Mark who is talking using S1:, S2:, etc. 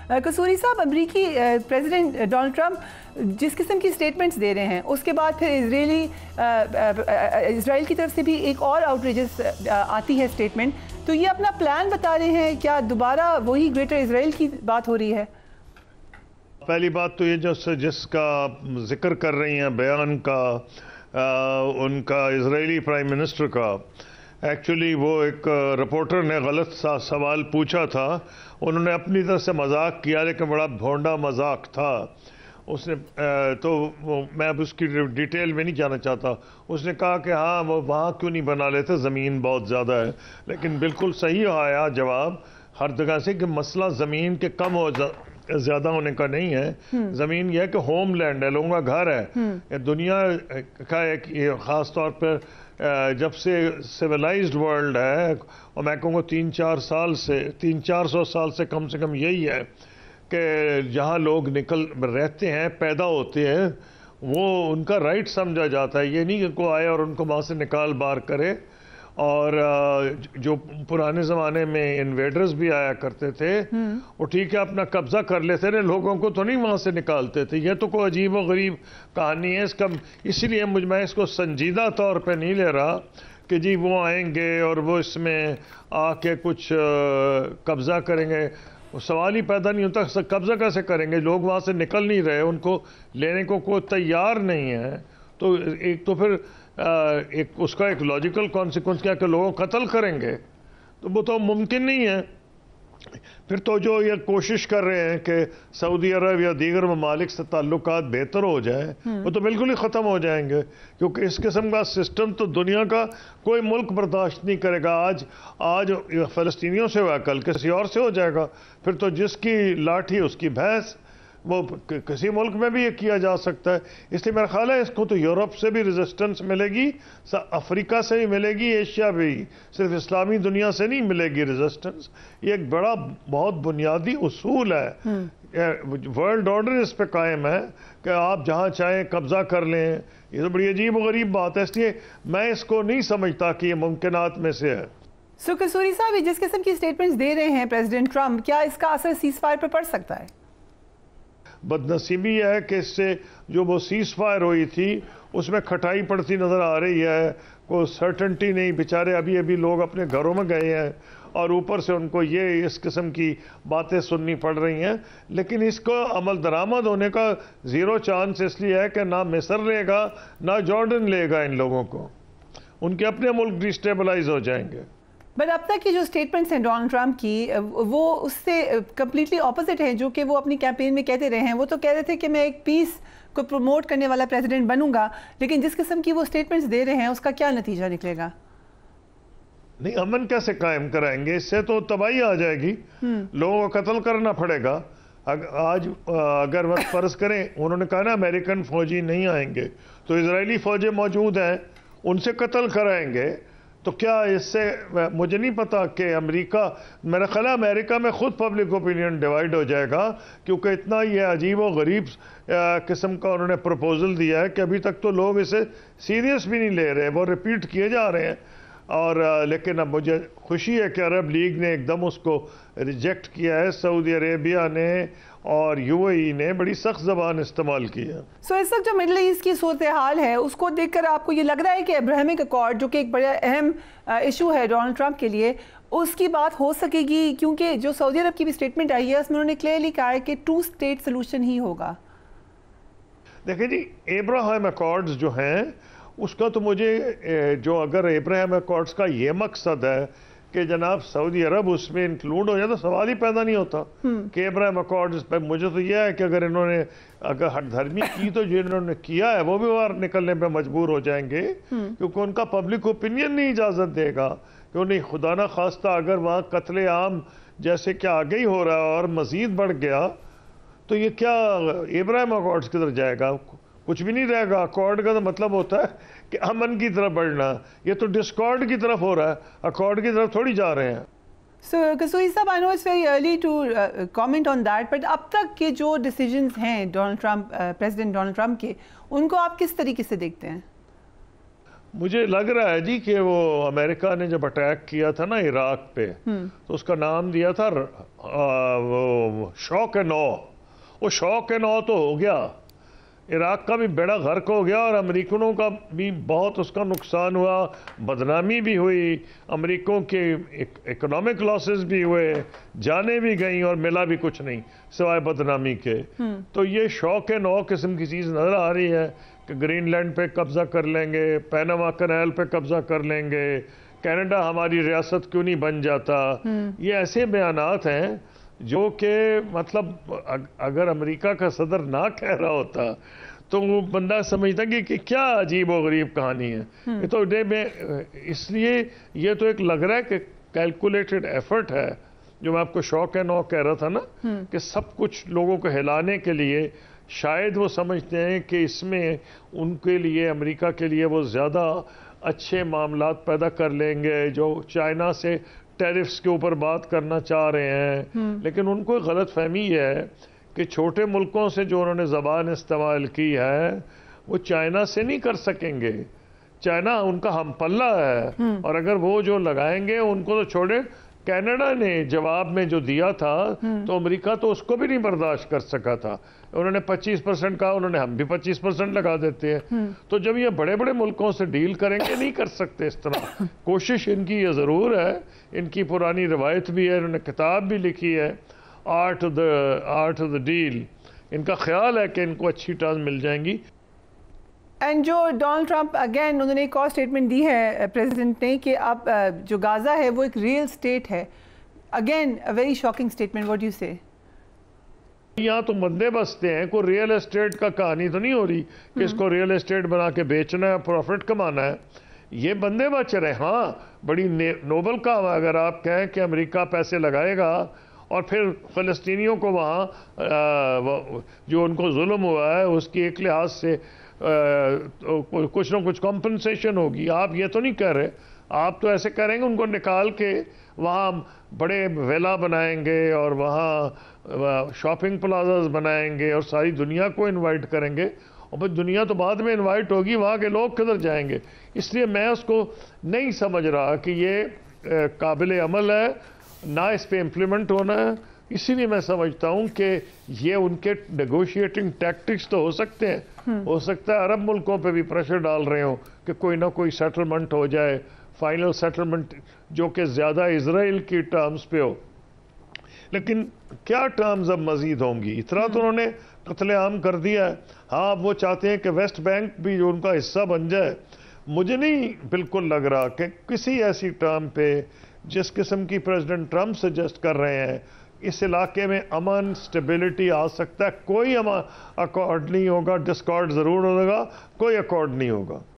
S1: قصوری صاحب، امریکی president Donald Trump جس قسم کی سٹیٹمنٹس دے رہے ہیں اس کے بعد پھر اسرائیل کی طرف سے بھی ایک اور آؤٹریجز آتی ہے سٹیٹمنٹ، تو یہ اپنا پلان بتا رہے ہیں، کیا دوبارہ وہی گریٹر اسرائیل کی بات ہو رہی ہے؟
S2: پہلی بات تو یہ جس کا ذکر کر رہی ہیں بیان کا ان کا اسرائیلی پرائم منسٹر کا، ایکچولی وہ ایک رپورٹر نے غلط سا سوال پوچھا تھا، انہوں نے اپنی طرف سے مذاق کیا لیکن بڑا بھونڈا مذاق تھا اس نے، تو میں اب اس کی ڈیٹیل میں نہیں جانا چاہتا۔ اس نے کہا کہ ہاں وہ وہاں کیوں نہیں بنا لیتے، زمین بہت زیادہ ہے، لیکن بالکل صحیح آیا جواب ہر جگہ سے کہ مسئلہ زمین کے کم ہو زیادہ ہونے کا نہیں ہے، زمین یہ ہے کہ ہوم لینڈ ہے، لوگوں کا گھر ہے۔ دنیا کا ایک خاص طور پر جب سے سویلائزڈ ورلڈ ہے، اور میں کہوں گا 300-400 سال سے کم یہی ہے کہ جہاں لوگ رہتے ہیں، پیدا ہوتے ہیں، وہ ان کا رائٹ سمجھا جاتا ہے، یہ نہیں کہ کوئی آئے اور ان کو وہاں سے نکال بار کرے۔ اور جو پرانے زمانے میں انویڈرز بھی آیا کرتے تھے، وہ ٹھیک ہے اپنا قبضہ کر لیتے تھے، لوگوں کو تو نہیں وہاں سے نکالتے تھے۔ یہ تو کوئی عجیب و غریب کہانی ہے، اسی لیے میں اس کو سنجیدہ طور پہ نہیں لے رہا کہ جی وہ آئیں گے اور وہ اس میں آ کے کچھ قبضہ کریں گے۔ سوال ہی پیدا نہیں ہوتا قبضہ کیسے کریں گے، لوگ وہاں سے نکل نہیں رہے، ان کو لینے کو کوئی تیار نہیں ہے۔ تو ایک تو پھر اس کا ایک لاجیکل کانسیکوینس کیا کہ لوگوں قتل کریں گے، تو وہ تو ممکن نہیں ہے۔ پھر تو جو یہ کوشش کر رہے ہیں کہ سعودی عرب یا دیگر ممالک سے تعلقات بہتر ہو جائیں، وہ تو بالکل ہی ختم ہو جائیں گے، کیونکہ اس قسم کا سسٹم تو دنیا کا کوئی ملک برداشت نہیں کرے گا۔ آج فلسطینیوں سے ہوا، کل کسی اور سے ہو جائے گا، پھر تو جس کی لاٹھی اس کی بھینس، وہ کسی ملک میں بھی یہ کیا جا سکتا ہے۔ اس لیے میرا خیال ہے اس کو تو یورپ سے بھی ریزسٹنس ملے گی، افریقہ سے بھی ملے گی، ایشیا بھی، صرف اسلامی دنیا سے نہیں ملے گی ریزسٹنس۔ یہ ایک بہت بنیادی اصول ہے، ورلڈ آرڈر اس پہ قائم ہے کہ آپ جہاں چاہیں قبضہ کر لیں۔ یہ تو بڑی عجیب و غریب بات ہے، اس لیے میں اس کو نہیں سمجھتا کہ یہ ممکنات میں سے ہے۔
S1: قصوری صاحب، جس قسم کی سٹیٹمنٹس دے رہے ہیں پریزیڈنٹ ٹرمپ، کیا اس کا اثر سیز فائر پہ پڑ سکتا ہے؟
S2: بدنصیبی یہ ہے کہ اس سے جو وہ سیز فائر ہوئی تھی اس میں کھٹائی پڑتی نظر آ رہی ہے، کوئی سرٹنٹی نہیں، بیچارے ابھی لوگ اپنے گھروں میں گئے ہیں اور اوپر سے ان کو یہ اس قسم کی باتیں سننی پڑ رہی ہیں۔ لیکن اس کو عمل درآمد ہونے کا زیرو چانس اس لیے ہے کہ نہ مصر لے گا نہ جارڈن لے گا ان لوگوں کو، ان کے اپنے ملک ڈیسٹیبلائز ہو جائیں گے۔
S1: بٹ اب تک کی جو سٹیٹمنٹس ہیں ڈونلڈ ٹرمپ کی، وہ اس سے کمپلیٹلی اپوزٹ ہیں جو کہ وہ اپنی کیمپین میں کہتے رہے ہیں۔ وہ تو کہہ رہے تھے کہ میں ایک پیس کو پروموٹ کرنے والا پریزیڈنٹ بنوں گا، لیکن جس قسم کی وہ سٹیٹمنٹس دے رہے ہیں اس کا کیا نتیجہ نکلے گا؟
S2: نہیں، امن کیسے قائم کرائیں گے؟ اس سے تو تباہی آ جائے گی، لوگوں کو قتل کرنا پڑے گا۔ آج اگر وقت فرض کریں، انہوں نے کہا نا امریکن فوجی نہیں آئیں گے، تو اسرائیلی فوجیں موجود ہیں، ان سے قتل کرائیں گے، تو کیا اس سے مجھے نہیں پتا کہ میرا خیال ہے امریکہ میں خود پبلک اوپینین ڈیوائیڈ ہو جائے گا، کیونکہ اتنا یہ عجیب و غریب قسم کا انہوں نے پروپوزل دیا ہے کہ ابھی تک تو لوگ اسے سیریس بھی نہیں لے رہے، وہ ریپیٹ کیے جا رہے ہیں۔ اور لیکن اب مجھے خوشی ہے کہ عرب لیگ نے ایک دم اس کو ریجیکٹ کیا ہے، سعودی عربیہ نے اور یو اے ای نے بڑی سخت زبان استعمال کی ہے۔
S1: اس وقت جو مڈل ایسٹ کی صورتحال ہے اس کو دیکھ کر آپ کو یہ لگ رہا ہے کہ ابراہیمک اکارڈ، جو کہ ایک بڑا اہم ایشو ہے ڈونلڈ ٹرمپ کے لیے، اس کی بات ہو سکے گی؟ کیونکہ جو سعودی عرب کی بھی اسٹیٹمنٹ آئی ہے اس میں انہوں نے کلیئرلی کہا ہے کہ 2 اسٹیٹ سلوشن ہی ہوگا۔
S2: دیکھیں جی، ابراہیم اکارڈز جو ہیں اس کا تو مجھے جو اگر ابراہیم اکارڈز کا یہ مقصد ہے کہ جناب سعودی عرب اس میں انکلوڈ ہو جائے تو سوال ہی پیدا نہیں ہوتا کہ ابراہیم اکارڈز پہ۔ مجھے تو یہ ہے کہ اگر انہوں نے ہٹ دھرمی کی تو جو انہوں نے کیا ہے وہ بھی باہر نکلنے پہ مجبور ہو جائیں گے، کیونکہ ان کا پبلک اوپینین نہیں اجازت دے گا کہ انہیں خدا نہ خواستہ اگر وہاں قتل عام جیسے کہ آگے ہی ہو رہا ہے اور مزید بڑھ گیا تو یہ کیا ابراہیم اکارڈز کدھر جائے گا؟ کچھ بھی نہیں رہے گا۔ اکارڈ کا تو مطلب ہوتا ہے کہ امن کی طرف بڑھنا، یہ تو ڈسکارڈ کی طرف ہو رہا ہے، اکارڈ کی طرف تھوڑی جا رہے ہیں۔
S1: قصوری صاحب، I know it's very early to comment on that, but اب تک کے جو ڈیسیجنز ہیں پریزیڈنٹ ڈونلڈ ٹرمپ کے، ان کو آپ کس طریقے سے دیکھتے ہیں؟
S2: مجھے لگ رہا ہے جی کہ وہ امریکہ نے جب اٹیک کیا تھا نا عراق پہ تو اس کا نام دیا تھا وہ شوق نو. وہ شوق نو تو ہو گیا، عراق کا بھی بیڑا غرق ہو گیا اور امریکنوں کا بھی بہت اس کا نقصان ہوا، بدنامی بھی ہوئی، امریکوں کے اکنامک لاسز بھی ہوئے، جانیں بھی گئیں اور ملا بھی کچھ نہیں سوائے بدنامی کے. تو یہ شوق نو قسم کی چیز نظر آ رہی ہے کہ گرین لینڈ پہ قبضہ کر لیں گے، پیناما کینال پہ قبضہ کر لیں گے، کینیڈا ہماری ریاست کیوں نہیں بن جاتا. یہ ایسے بیانات ہیں جو کہ مطلب اگر امریکہ کا صدر نہ کہہ رہا ہوتا تو وہ بندہ سمجھتا کہ کیا عجیب و غریب کہانی ہے. یہ تو اس لیے یہ تو ایک لگ رہا ہے کہ کیلکولیٹڈ ایفرٹ ہے، جو میں آپ کو شوق نو کہہ رہا تھا نا، کہ سب کچھ لوگوں کو ہلانے کے لیے شاید وہ سمجھتے ہیں کہ اس میں ان کے لیے، امریکہ کے لیے وہ زیادہ اچھے معاملات پیدا کر لیں گے، جو چائنا سے ٹیرفز کے اوپر بات کرنا چاہ رہے ہیں. لیکن ان کو غلط فہمی یہ ہے کہ چھوٹے ملکوں سے جو انہوں نے زبان استعمال کی ہے وہ چائنا سے نہیں کر سکیں گے. چائنا ان کا ہم پلہ ہے، اور اگر وہ جو لگائیں گے ان کو تو چھوڑے. کینیڈا نے جواب میں جو دیا تھا تو امریکہ تو اس کو بھی نہیں برداشت کر سکا تھا. انہوں نے 25% کہا، انہوں نے ہم بھی 25% لگا دیتے ہیں. تو جب یہ بڑے بڑے ملکوں سے ڈیل کریں گے نہیں کر سکتے اس طرح. کوشش ان کی یہ ضرور ہے، ان کی پرانی روایت بھی ہے، انہوں نے کتاب بھی لکھی ہے آرٹ آف دا ڈیل. ان کا خیال ہے کہ ان کو اچھی ٹرمز مل جائیں گی.
S1: اینڈ جو ڈونلڈ ٹرمپ اگین انہوں نے ایک اور اسٹیٹمنٹ دی ہے پریزیڈنٹ نے کہ اب جو غازہ ہے وہ ایک ریئل اسٹیٹ ہے. Again very shocking statement. What do you سے؟
S2: یہاں تو بندے بستے ہیں، کوئی ریئل اسٹیٹ کا کہانی تو نہیں ہو رہی کہ اس کو ریئل اسٹیٹ بنا کے بیچنا ہے، پروفٹ کمانا ہے. یہ بندے بچ رہے ہیں. ہاں بڑی نوبل کام ہے اگر آپ کہیں کہ امریکہ پیسے لگائے گا اور پھر فلسطینیوں کو وہاں جو ان کو ظلم ہوا ہے اس کی ایک لحاظ سے کچھ نہ کچھ کمپنسیشن ہوگی. آپ یہ تو نہیں کہہ رہے، آپ تو ایسے کریں گے ان کو نکال کے وہاں بڑے ویلا بنائیں گے اور وہاں شاپنگ پلازاز بنائیں گے اور ساری دنیا کو انوائٹ کریں گے. اور پھر دنیا تو بعد میں انوائٹ ہوگی، وہاں کے لوگ کدھر جائیں گے؟ اس لیے میں اس کو نہیں سمجھ رہا کہ یہ قابل عمل ہے، نہ اس پہ امپلیمنٹ ہونا ہے. اسی لیے میں سمجھتا ہوں کہ یہ ان کے نیگوشیٹنگ ٹیکٹکس تو ہو سکتے ہیں، ہو سکتا ہے عرب ملکوں پہ بھی پریشر ڈال رہے ہوں کہ کوئی نہ کوئی سیٹلمنٹ ہو جائے، فائنل سیٹلمنٹ جو کہ زیادہ اسرائیل کی ٹرمز پہ ہو. لیکن کیا ٹرمز اب مزید ہوں گی؟ اتنا تو انہوں نے قتل عام کر دیا ہے. ہاں اب وہ چاہتے ہیں کہ ویسٹ بینک بھی جو ان کا حصہ بن جائے. مجھے نہیں بالکل لگ رہا کہ کسی ایسی ٹرم پہ جس قسم کی پریزیڈنٹ ٹرمپ سجیسٹ کر رہے ہیں اس علاقے میں امن سٹیبلٹی آ سکتا ہے. کوئی اکارڈ نہیں ہوگا، ڈسکارڈ ضرور ہوگا، کوئی اکارڈ نہیں ہوگا.